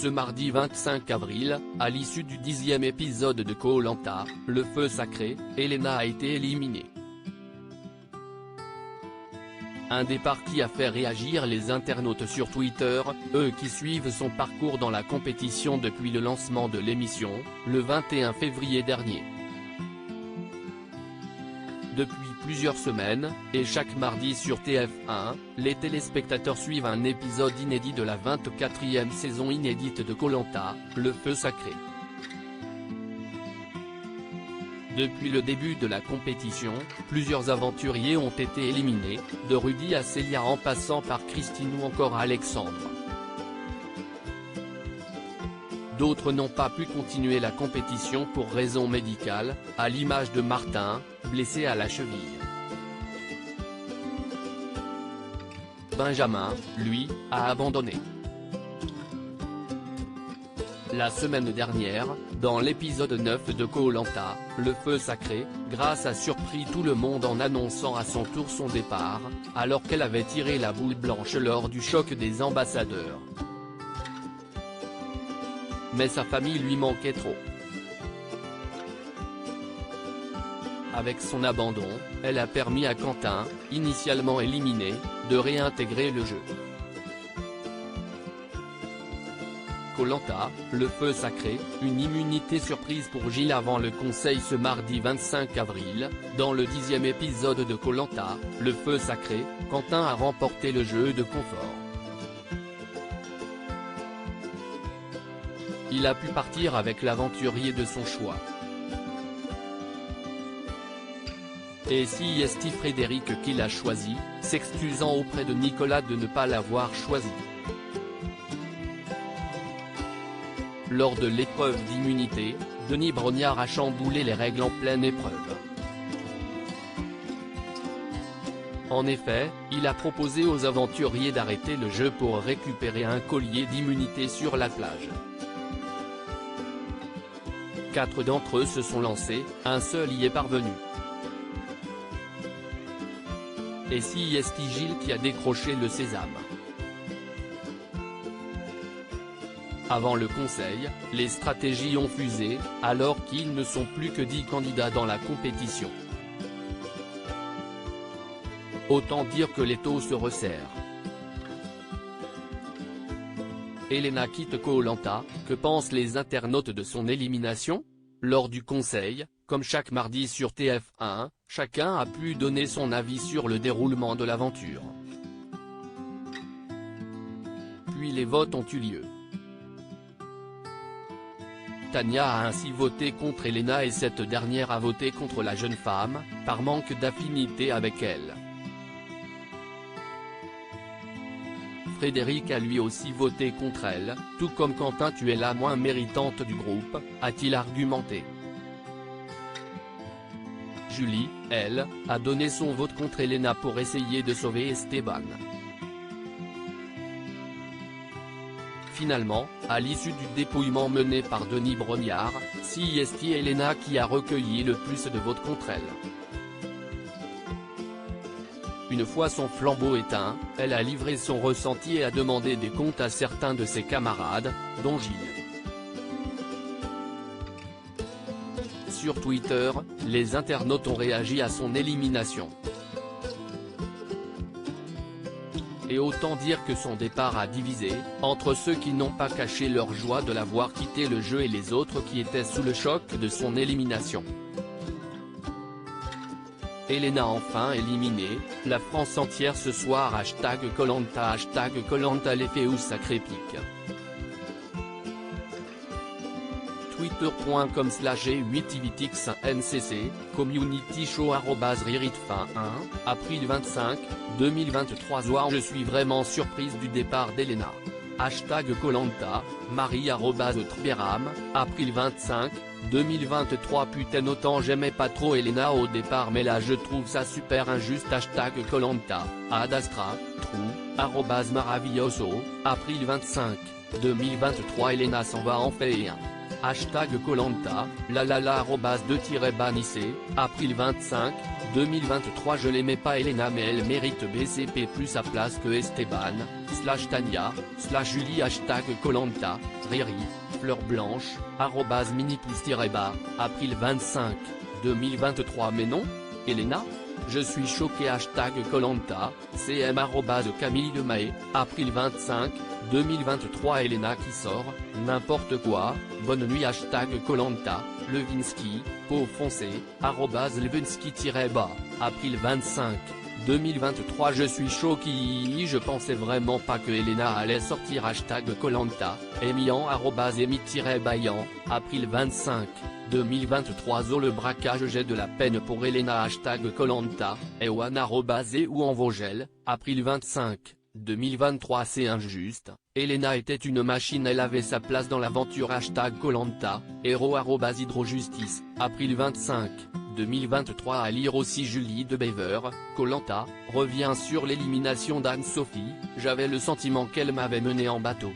Ce mardi 25 avril, à l'issue du 10e épisode de Koh-Lanta, le feu sacré, Elena a été éliminée. Un départ qui a fait réagir les internautes sur Twitter, eux qui suivent son parcours dans la compétition depuis le lancement de l'émission, le 21 février dernier. Depuis plusieurs semaines, et chaque mardi sur TF1, les téléspectateurs suivent un épisode inédit de la 24e saison inédite de Koh-Lanta, le feu sacré. Depuis le début de la compétition, plusieurs aventuriers ont été éliminés, de Rudy à Célia en passant par Christine ou encore Alexandre. D'autres n'ont pas pu continuer la compétition pour raisons médicales, à l'image de Martin, blessé à la cheville. Benjamin, lui, a abandonné. La semaine dernière, dans l'épisode 9 de Koh-Lanta, le feu sacré, Grace a surpris tout le monde en annonçant à son tour son départ, alors qu'elle avait tiré la boule blanche lors du choc des ambassadeurs. Mais sa famille lui manquait trop. Avec son abandon, elle a permis à Quentin, initialement éliminé, de réintégrer le jeu. Koh-Lanta, le feu sacré, une immunité surprise pour Gilles avant le conseil ce mardi 25 avril, dans le 10e épisode de Koh-Lanta, le feu sacré, Quentin a remporté le jeu de confort. Il a pu partir avec l'aventurier de son choix. Et si est Frédéric qui l'a choisi, s'excusant auprès de Nicolas de ne pas l'avoir choisi. Lors de l'épreuve d'immunité, Denis Brognard a chamboulé les règles en pleine épreuve. En effet, il a proposé aux aventuriers d'arrêter le jeu pour récupérer un collier d'immunité sur la plage. 4 d'entre eux se sont lancés, un seul y est parvenu. Et si est Gilles qui a décroché le sésame. Avant le conseil, les stratégies ont fusé, alors qu'ils ne sont plus que 10 candidats dans la compétition. Autant dire que l'étau se resserre. Elena quitte Koh-Lanta, que pensent les internautes de son élimination? Lors du conseil, comme chaque mardi sur TF1, chacun a pu donner son avis sur le déroulement de l'aventure. Puis les votes ont eu lieu. Tania a ainsi voté contre Elena et cette dernière a voté contre la jeune femme, par manque d'affinité avec elle. Frédéric a lui aussi voté contre elle, tout comme Quentin, tu es la moins méritante du groupe, a-t-il argumenté. Julie, elle, a donné son vote contre Elena pour essayer de sauver Esteban. Finalement, à l'issue du dépouillement mené par Denis Brognard, c'est Elena qui a recueilli le plus de votes contre elle. Une fois son flambeau éteint, elle a livré son ressenti et a demandé des comptes à certains de ses camarades, dont Gilles. Sur Twitter, les internautes ont réagi à son élimination. Et autant dire que son départ a divisé, entre ceux qui n'ont pas caché leur joie de l'avoir quitté le jeu et les autres qui étaient sous le choc de son élimination. Elena enfin éliminée, la France entière ce soir #Koh-Lanta #Koh-Lanta l'effet où ça crépique. Twitter.com/G8ivitix1ncc, community show @riritfin1, April 25, 2023. Je suis vraiment surprise du départ d'Elena. #Koh-Lanta, Marie @Trberam, April 25, 2023. Putain, autant j'aimais pas trop Elena au départ mais là je trouve ça super injuste. #Koh-Lanta, Adastra, Trou, @Maravilloso, April 25, 2023. Elena s'en va en fait un. #Koh-Lanta, lalala @2-banissé, April 25, 2023. Je l'aimais pas Elena mais elle mérite BCP plus sa place que Esteban, /Tania, /Julie #Koh-Lanta, Riri, Fleur Blanche, @minipouce-bar, April 25, 2023 mais non, Elena ? Je suis choqué #Koh-Lanta, cm @Camille de Mahé, April 25, 2023 Elena qui sort, n'importe quoi, bonne nuit #Koh-Lanta, Levinsky, peau foncée, @Levinsky-bas, April 25, 2023 Je suis choqué, je pensais vraiment pas que Elena allait sortir #Koh-Lanta, Emian @Emi-Bayan, April 25, 2023 le braquage j'ai de la peine pour Elena #Koh-Lanta, Ewan ou en Vogel, April 25, 2023 c'est injuste, Elena était une machine elle avait sa place dans l'aventure #Koh-Lanta, héros @Hydrojustice, April 25, 2023 à lire aussi Julie de Bever, Koh-Lanta, revient sur l'élimination d'Anne-Sophie, j'avais le sentiment qu'elle m'avait mené en bateau.